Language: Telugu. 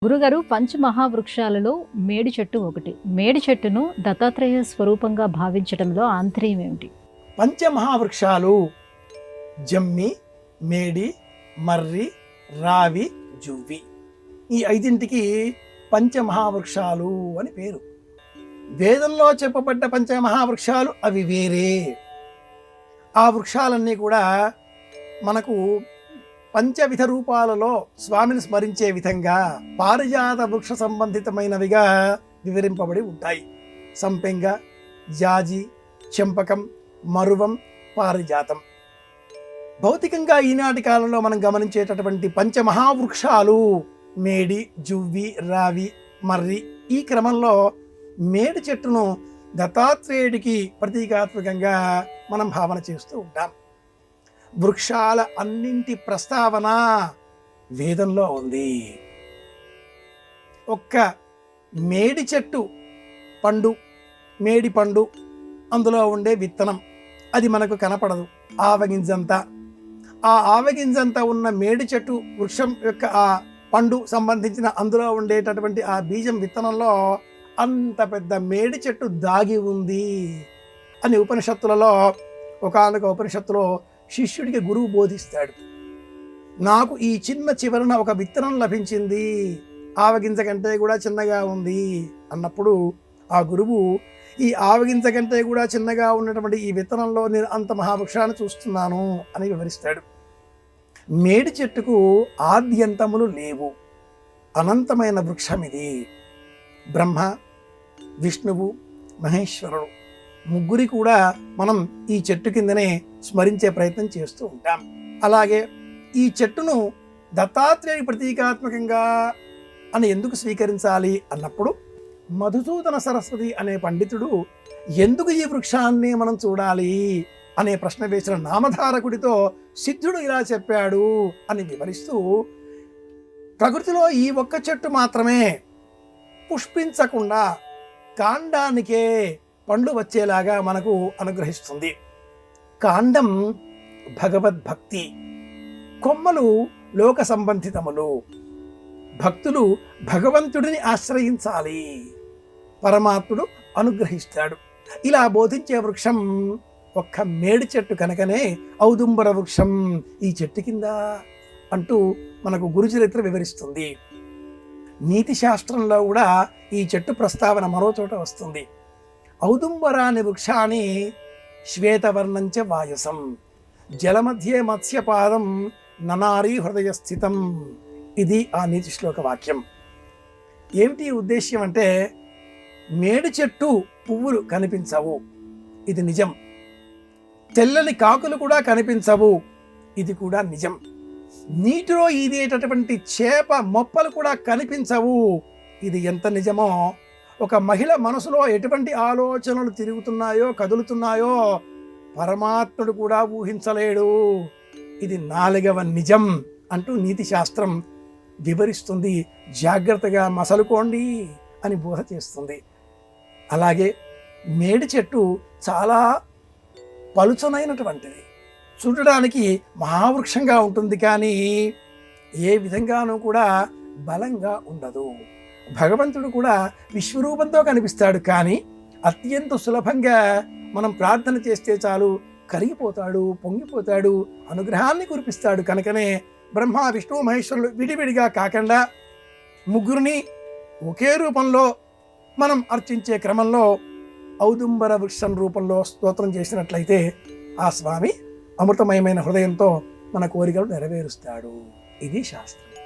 గురుగారు పంచమహావృక్షాలలో మేడి చెట్టు ఒకటి. మేడి చెట్టును దత్తాత్రేయ స్వరూపంగా భావించడంలో ఆంతర్యం ఏమిటి? పంచమహావృక్షాలు జమ్మి, మేడి, మర్రి, రావి, జువ్వి. ఈ ఐదింటికి పంచమహావృక్షాలు అని పేరు. వేదంలో చెప్పబడ్డ పంచమహావృక్షాలు అవి వేరే. ఆ వృక్షాలన్నీ కూడా మనకు పంచవిధ రూపాలలో స్వామిని స్మరించే విధంగా పారిజాత వృక్ష సంబంధితమైనవిగా వివరింపబడి ఉంటాయి. సంపెంగ, జాజి, చెంపకం, మరువం, పారిజాతం. భౌతికంగా ఈనాటి కాలంలో మనం గమనించేటటువంటి పంచమహావృక్షాలు మేడి, జువ్వి, రావి, మర్రి. ఈ క్రమంలో మేడి చెట్టును దత్తాత్రేయుడికి ప్రతీకాత్మకంగా మనం భావన చేస్తూ ఉంటాం. వృక్షాల అన్నింటి ప్రస్తావన వేదంలో ఉంది. ఒక్క మేడి చెట్టు పండు, మేడి పండు, అందులో ఉండే విత్తనం అది మనకు కనపడదు. ఆవగింజంతా, ఆ ఆవగింజంతా ఉన్న మేడి చెట్టు వృక్షం యొక్క ఆ పండు సంబంధించిన అందులో ఉండేటటువంటి ఆ బీజం విత్తనంలో అంత పెద్ద మేడి చెట్టు దాగి ఉంది అని ఉపనిషత్తులలో ఒకానొక ఉపనిషత్తులో శిష్యుడికి గురువు బోధిస్తాడు. నాకు ఈ చిన్న చివరన ఒక విత్తనం లభించింది, ఆవగింజ కంటే కూడా చిన్నగా ఉంది అన్నప్పుడు ఆ గురువు ఈ ఆవగింజ కంటే కూడా చిన్నగా ఉన్నటువంటి ఈ విత్తనంలో నేను అంత మహావృక్షాన్ని చూస్తున్నాను అని వివరిస్తాడు. మేడి చెట్టుకు ఆద్యంతములు లేవు, అనంతమైన వృక్షం ఇది. బ్రహ్మ, విష్ణువు, మహేశ్వరుడు ముగ్గురి కూడా మనం ఈ చెట్టు కిందనే స్మరించే ప్రయత్నం చేస్తూ ఉంటాం. అలాగే ఈ చెట్టును దత్తాత్రేయుడి ప్రతీకాత్మకంగా అని ఎందుకు స్వీకరించాలి అన్నప్పుడు మధుసూదన సరస్వతి అనే పండితుడు ఎందుకు ఈ వృక్షాన్ని మనం చూడాలి అనే ప్రశ్న వేసిన నామధారకుడితో సిద్ధుడు ఇలా చెప్పాడు అని వివరిస్తూ, ప్రకృతిలో ఈ ఒక్క చెట్టు మాత్రమే పుష్పించకుండా కాండానికే పండ్లు వచ్చేలాగా మనకు అనుగ్రహిస్తుంది. కాండం భగవద్భక్తి, కొమ్మలు లోక సంబంధితములు. భక్తులు భగవంతుడిని ఆశ్రయించాలి, పరమాత్ముడు అనుగ్రహిస్తాడు. ఇలా బోధించే వృక్షం ఒక్క మేడి చెట్టు కనుకనే ఔదుంబర వృక్షం ఈ చెట్టు కింద అంటూ మనకు గురుచరిత్ర వివరిస్తుంది. నీతి శాస్త్రంలో కూడా ఈ చెట్టు ప్రస్తావన మరో చోట వస్తుంది. ఔదుంబరాని వృక్షాన్ని శ్వేతవర్ణంచ వాయసం జలమధ్యే మత్స్యపాదం ననారీ హృదయ స్థితం. ఇది ఆ నీతి శ్లోక వాక్యం. ఏమిటి ఉద్దేశ్యం అంటే, మేడి చెట్టు పువ్వులు కనిపించవు, ఇది నిజం. తెల్లని కాకులు కూడా కనిపించవు, ఇది కూడా నిజం. నీటిలో ఈదేటటువంటి చేప మొప్పలు కూడా కనిపించవు, ఇది ఎంత నిజమో. ఒక మహిళ మనసులో ఎటువంటి ఆలోచనలు తిరుగుతున్నాయో, కదులుతున్నాయో పరమాత్ముడు కూడా ఊహించలేడు, ఇది 4వ నిజం అంటూ నీతి శాస్త్రం వివరిస్తుంది. జాగ్రత్తగా మసలుకోండి అని బోధ చేస్తుంది. అలాగే మేడి చెట్టు చాలా పలుచనైనటువంటిది, చూడడానికి మహావృక్షంగా ఉంటుంది, కానీ ఏ విధంగానూ కూడా బలంగా ఉండదు. భగవంతుడు కూడా విశ్వరూపంతో కనిపిస్తాడు, కానీ అత్యంత సులభంగా మనం ప్రార్థన చేస్తే చాలు కరిగిపోతాడు, పొంగిపోతాడు, అనుగ్రహాన్ని కురిపిస్తాడు. కనుకనే బ్రహ్మ, విష్ణు, మహేశ్వరులు విడివిడిగా కాకుండా ముగ్గురిని ఒకే రూపంలో మనం అర్చించే క్రమంలో ఔదుంబర వృక్షం రూపంలో స్తోత్రం చేసినట్లయితే ఆ స్వామి అమృతమయమైన హృదయంతో మన కోరికలు నెరవేరుస్తాడు. ఇది శాస్త్రం.